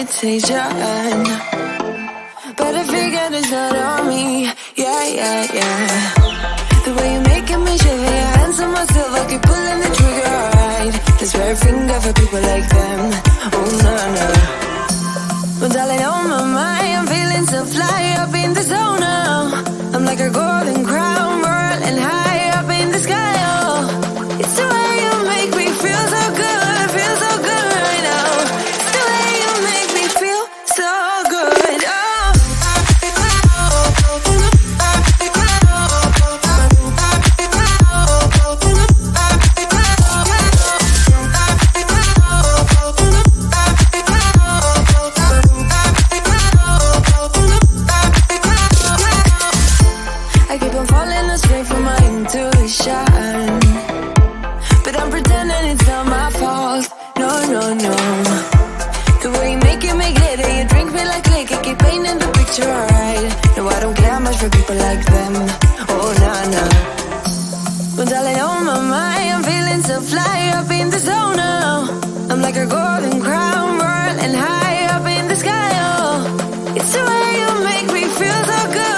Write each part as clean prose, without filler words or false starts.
reputation. But I figured it's not on me. Yeah, yeah, yeah. The way you're making me shiver, your hands on myself, I keep pulling the trigger, alright. This red finger for people like them. Oh, no, no. Well, darling, on my mind, I'm feeling so fly up in the zone now. I'm like a golden crown, whirling high up in the sky, oh. It's the way you make me feel so good right now. It's the way you make me feel so good, oh. But I'm pretending it's not my fault. No, no, no. The way you make it, you drink me like liquor, keep painting the picture, alright. No, I don't care much for people like them. Oh, nah, nah. Well, darling, on my mind, I'm feeling so fly up in the zone now. I'm like a golden crown, whirling high up in the sky, oh. It's the way you make me feel so good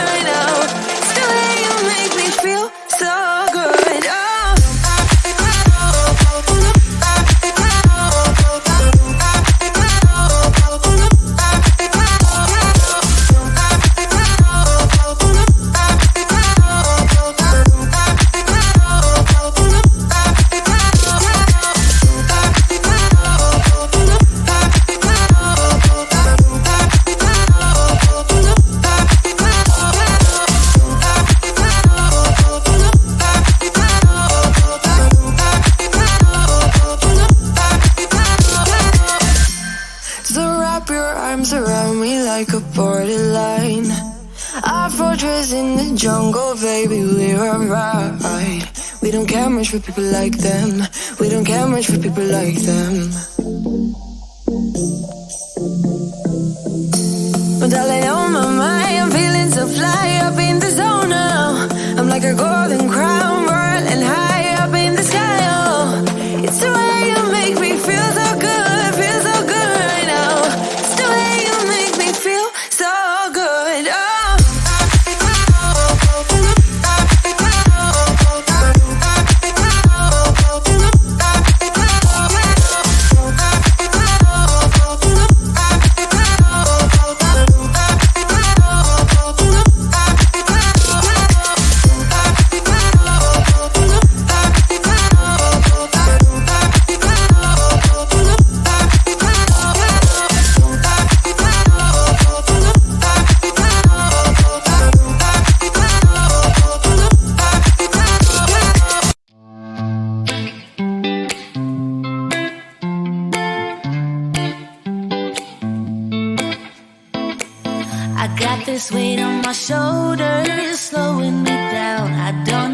right now. It's the way you make me feel so good, oh. Around me like a borderline, our fortress in the jungle, baby, we're alright. We don't care much for people like them. We don't care much for people like them. But darling, on my mind, I'm feeling so fly up in the zone now. I'm like a golden crown, whirling high up in the sky, oh. It's the way you make me feel so good right now. It's the way you make me feel so good, oh. This weight on my shoulders, slowing me down. I don't